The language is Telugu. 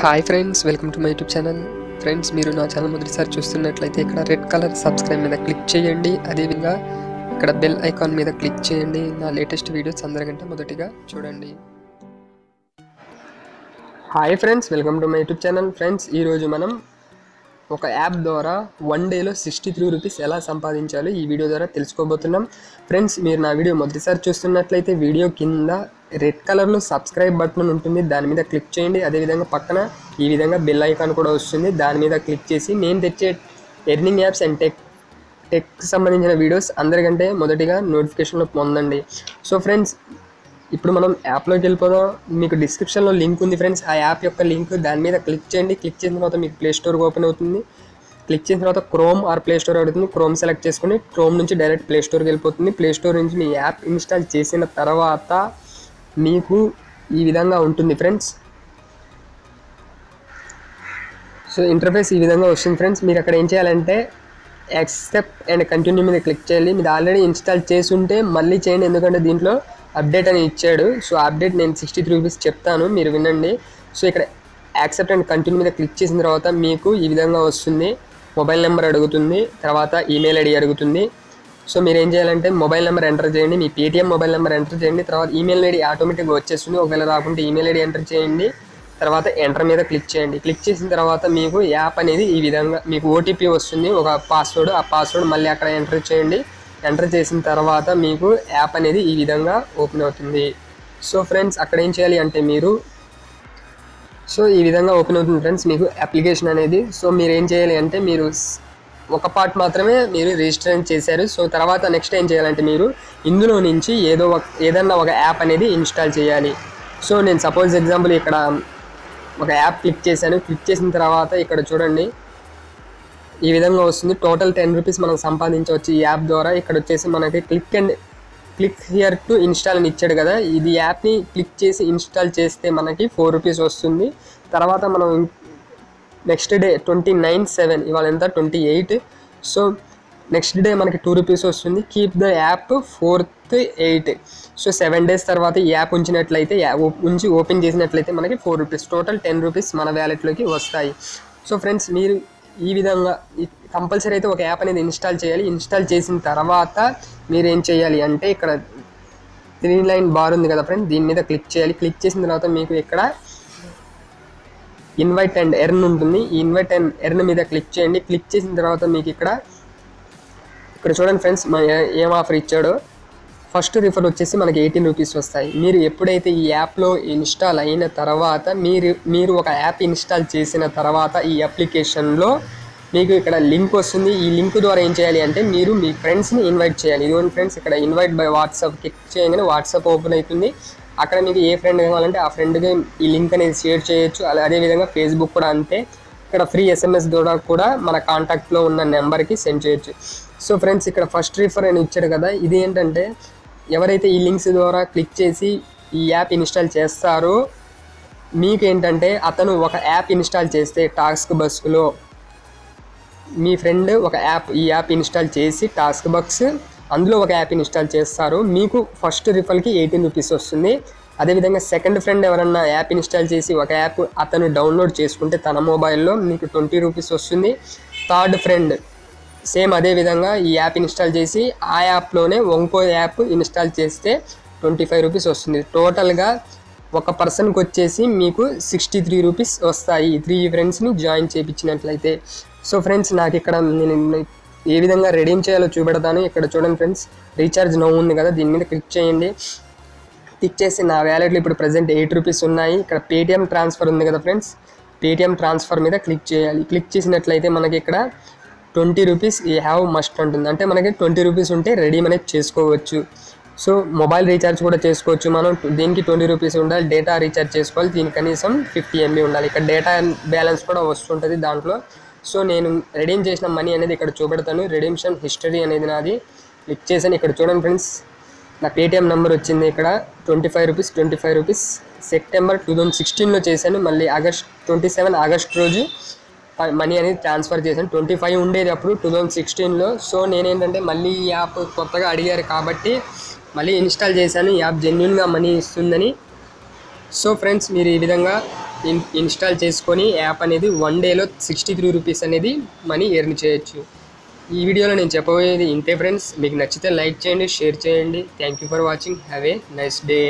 Hi friends, welcome to my YouTube channel. Friends, మీరు నా ఛానల్ మొదటిసారి చూస్తున్నట్లయితే ఇక్కడ రెడ్ కలర్ సబ్స్క్రైబ్ మీద క్లిక్ చేయండి. అదేవిధంగా ఇక్కడ బెల్ ఐకాన్ మీద క్లిక్ చేయండి. నా లేటెస్ట్ వీడియోస్ అందరికంటే మొదటిగా చూడండి. Hi friends, welcome to my YouTube channel. Friends, ఈరోజు మనం ఒక యాప్ ద్వారా 1 డేలో 63 రూపీస్ ఎలా సంపాదించాలో ఈ వీడియో ద్వారా తెలుసుకోబోతున్నాం. ఫ్రెండ్స్, మీరు నా వీడియో మొదటిసారి చూస్తున్నట్లయితే వీడియో కింద రెడ్ కలర్లో సబ్స్క్రైబ్ బటన్ ఉంటుంది, దాని మీద క్లిక్ చేయండి. అదేవిధంగా పక్కన ఈ విధంగా బెల్ ఐకాన్ కూడా వస్తుంది, దాని మీద క్లిక్ చేసి నేను తెచ్చే ఎర్నింగ్ యాప్స్ అండ్ టెక్ సంబంధించిన వీడియోస్ అందరికంటే మొదటిగా నోటిఫికేషన్లో పొందండి. సో ఫ్రెండ్స్, ఇప్పుడు మనం యాప్లోకి వెళ్ళిపోదాం. మీకు డిస్క్రిప్షన్లో లింక్ ఉంది ఫ్రెండ్స్, ఆ యాప్ యొక్క లింక్, దాని మీద క్లిక్ చేయండి. క్లిక్ చేసిన తర్వాత మీకు ప్లే స్టోర్ ఓపెన్ అవుతుంది. క్లిక్ చేసిన తర్వాత క్రోమ్ ఆర్ ప్లే స్టోర్ అడుగుతుంది. క్రోమ్ సెలెక్ట్ చేసుకుని క్రోమ్ నుంచి డైరెక్ట్ ప్లే స్టోర్కి వెళ్ళిపోతుంది. ప్లే స్టోర్ నుంచి మీ యాప్ ఇన్స్టాల్ చేసిన తర్వాత మీకు ఈ విధంగా ఉంటుంది ఫ్రెండ్స్. సో ఇంటర్ఫేస్ ఈ విధంగా వస్తుంది ఫ్రెండ్స్. మీరు అక్కడ ఏం చేయాలంటే యాక్సెప్ట్ అండ్ కంటిన్యూ మీద క్లిక్ చేయాలి. మీరు ఆల్రెడీ ఇన్స్టాల్ చేసి ఉంటే మళ్ళీ చేయండి, ఎందుకంటే దీంట్లో అప్డేట్ అని ఇచ్చాడు. సో అప్డేట్ నేను 63 రూపీస్ చెప్తాను, మీరు వినండి. సో ఇక్కడ యాక్సెప్ట్ అండ్ కంటిన్యూ మీద క్లిక్ చేసిన తర్వాత మీకు ఈ విధంగా వస్తుంది. మొబైల్ నెంబర్ అడుగుతుంది, తర్వాత ఈమెయిల్ ఐడి అడుగుతుంది. సో మీరు ఏం చేయాలంటే మొబైల్ నెంబర్ ఎంటర్ చేయండి, మీ పేటీఎం మొబైల్ నెంబర్ ఎంటర్ చేయండి. తర్వాత ఈమెయిల్ ఐడి ఆటోమేటిక్గా వచ్చేస్తుంది. ఒకవేళ రాకుంటే ఈమెయిల్ ఐడి ఎంటర్ చేయండి. తర్వాత ఎంటర్ మీద క్లిక్ చేయండి. క్లిక్ చేసిన తర్వాత మీకు యాప్ అనేది ఈ విధంగా మీకు ఓటీపీ వస్తుంది, ఒక పాస్వర్డ్. ఆ పాస్వర్డ్ మళ్ళీ అక్కడ ఎంటర్ చేయండి. ఎంటర్ చేసిన తర్వాత మీకు యాప్ అనేది ఈ విధంగా ఓపెన్ అవుతుంది. సో ఫ్రెండ్స్, అక్కడ ఏం చేయాలి అంటే మీరు ఈ విధంగా ఓపెన్ అవుతుంది ఫ్రెండ్స్ మీకు అప్లికేషన్ అనేది. సో మీరు ఏం చేయాలి అంటే మీరు ఒక పార్ట్ మాత్రమే మీరు రిజిస్టర్ చేశారు. సో తర్వాత నెక్స్ట్ ఏం చేయాలంటే మీరు ఇందులో నుంచి ఏదన్నా ఒక యాప్ అనేది ఇన్స్టాల్ చేయాలి. సో నేను సపోజ్ ఎగ్జాంపుల్ ఇక్కడ ఒక యాప్ క్లిక్ చేశాను. క్లిక్ చేసిన తర్వాత ఇక్కడ చూడండి ఈ విధంగా వస్తుంది. టోటల్ 10 రూపీస్ మనం సంపాదించవచ్చు ఈ యాప్ ద్వారా. ఇక్కడ వచ్చేసి మనకి క్లిక్ హియర్ టు ఇన్స్టాల్ అని ఇచ్చాడు కదా, ఇది యాప్ని క్లిక్ చేసి ఇన్స్టాల్ చేస్తే మనకి 4 రూపీస్ వస్తుంది. తర్వాత మనం నెక్స్ట్ డే 29/7, ఇవాళ ఎంత 28. సో నెక్స్ట్ డే మనకి 2 రూపీస్ వస్తుంది. Keep the app 4th 8. So 7 days తర్వాత ఈ యాప్ ఉంచినట్లయితే ఓపెన్ చేసినట్లయితే మనకి 4 రూపీస్, టోటల్ 10 రూపీస్ మన వ్యాలెట్లోకి వస్తాయి. సో ఫ్రెండ్స్, మీరు ఈ విధంగా కంపల్సరీ అయితే ఒక యాప్ అనేది ఇన్స్టాల్ చేయాలి. ఇన్స్టాల్ చేసిన తర్వాత మీరు ఏం చేయాలి అంటే ఇక్కడ 3 లైన్ బార్ ఉంది కదా ఫ్రెండ్, దీని మీద క్లిక్ చేయాలి. క్లిక్ చేసిన తర్వాత మీకు ఇక్కడ ఇన్వైట్ అండ్ ఎర్న్ ఉంటుంది. ఈ ఇన్వైట్ అండ్ ఎర్న్ మీద క్లిక్ చేయండి. క్లిక్ చేసిన తర్వాత మీకు ఇక్కడ చూడండి ఫ్రెండ్స్, ఏం ఆఫర్ ఇచ్చాడో. ఫస్ట్ రిఫర్ వచ్చేసి మనకి 18 రూపీస్ వస్తాయి. మీరు ఎప్పుడైతే ఈ యాప్లో ఇన్స్టాల్ అయిన తర్వాత మీరు ఒక యాప్ ఇన్స్టాల్ చేసిన తర్వాత ఈ అప్లికేషన్లో మీకు ఇక్కడ లింక్ వస్తుంది. ఈ లింక్ ద్వారా ఏం చేయాలి అంటే మీరు మీ ఫ్రెండ్స్ని ఇన్వైట్ చేయాలి. ఇదిగోండి ఫ్రెండ్స్, ఇక్కడ ఇన్వైట్ బై వాట్సాప్ క్లిక్ చేయగానే వాట్సాప్ ఓపెన్ అవుతుంది. అక్కడ మీకు ఏ ఫ్రెండ్ కావాలంటే ఆ ఫ్రెండ్కి ఈ లింక్ అనేది షేర్ చేయొచ్చు. అదేవిధంగా ఫేస్బుక్ కూడా అంతే. ఇక్కడ ఫ్రీ SMS ద్వారా కూడా మన కాంటాక్ట్లో ఉన్న నెంబర్కి సెండ్ చేయొచ్చు. సో ఫ్రెండ్స్, ఇక్కడ ఫస్ట్ రిఫర్ అని ఇచ్చాడు కదా, ఇది ఏంటంటే ఎవరైతే ఈ లింక్స్ ద్వారా క్లిక్ చేసి ఈ యాప్ ఇన్స్టాల్ చేస్తారో మీకేంటంటే అతను ఒక యాప్ ఇన్స్టాల్ చేస్తే టాస్క్ బస్లో మీ ఫ్రెండ్ ఈ యాప్ ఇన్స్టాల్ చేసి టాస్క్ బక్స్ అందులో ఒక యాప్ ఇన్స్టాల్ చేస్తారు, మీకు ఫస్ట్ రిఫర్కి 18 రూపీస్ వస్తుంది. అదేవిధంగా సెకండ్ ఫ్రెండ్ ఎవరన్నా యాప్ ఇన్స్టాల్ చేసి ఒక యాప్ అతను డౌన్లోడ్ చేసుకుంటే తన మొబైల్లో మీకు 20 రూపీస్ వస్తుంది. థర్డ్ ఫ్రెండ్ సేమ్ అదేవిధంగా ఈ యాప్ ఇన్స్టాల్ చేసి ఆ యాప్లోనే ఇంకో యాప్ ఇన్స్టాల్ చేస్తే 25 రూపీస్ వస్తుంది. టోటల్గా ఒక పర్సన్కి వచ్చేసి మీకు 63 రూపీస్ వస్తాయి, 3 ఫ్రెండ్స్ని జాయిన్ చేయించినట్లయితే. సో ఫ్రెండ్స్, నాకు ఇక్కడ నేను ఏ విధంగా రెడీమ్ చేయాలో చూపెడతాను. ఇక్కడ చూడండి ఫ్రెండ్స్, రీఛార్జ్ నౌ ఉంది కదా, దీని మీద క్లిక్ చేయండి. క్లిక్ చేసి నా వ్యాలెట్లో ఇప్పుడు ప్రజెంట్ 8 రూపీస్ ఉన్నాయి. ఇక్కడ పేటీఎం ట్రాన్స్ఫర్ ఉంది కదా ఫ్రెండ్స్, పేటీఎం ట్రాన్స్ఫర్ మీద క్లిక్ చేయాలి. క్లిక్ చేసినట్లయితే మనకి ఇక్కడ 20 రూపీస్ ఈ హ్యావ్ మస్ట్ ఉంటుంది. అంటే మనకి 20 రూపీస్ ఉంటే రెడీమ్ అనేది చేసుకోవచ్చు. సో మొబైల్ రీఛార్జ్ కూడా చేసుకోవచ్చు మనం. దీనికి 20 రూపీస్ ఉండాలి. డేటా రీఛార్జ్ చేసుకోవాలి, దీనికి కనీసం 50 MB ఉండాలి. ఇక్కడ డేటా బ్యాలెన్స్ కూడా వస్తుంటుంది దాంట్లో. సో నేను రెడీమ్ చేసిన మనీ అనేది ఇక్కడ చూపెడతాను. రెడీమ్షన్ హిస్టరీ అనేది నాది క్లిక్ చేశాను. ఇక్కడ చూడండి ఫ్రెండ్స్, నా పేటీఎం నెంబర్ వచ్చింది. ఇక్కడ 25 రూపీస్ సెప్టెంబర్ 2016లో చేశాను. మళ్ళీ 27 ఆగస్ట్ రోజు మనీ అనేది ట్రాన్స్ఫర్ చేశాను. 25 ఉండేది అప్పుడు 2016లో. సో నేనేంటంటే మళ్ళీ ఈ యాప్ కొత్తగా అడిగారు కాబట్టి మళ్ళీ ఇన్స్టాల్ చేశాను. ఈ యాప్ జెన్యూన్గా మనీ ఇస్తుందని. సో ఫ్రెండ్స్, మీరు ఈ విధంగా ఇన్స్టాల్ చేసుకొని యాప్ అనేది 1 డేలో 63 రూపీస్ అనేది మనీ ఎర్న్ చేయొచ్చు. ఈ వీడియోలో నేను చెప్పబోయేది ఇంతే ఫ్రెండ్స్. మీకు నచ్చితే లైక్ చేయండి, షేర్ చేయండి. Thank you for watching. Have a nice day.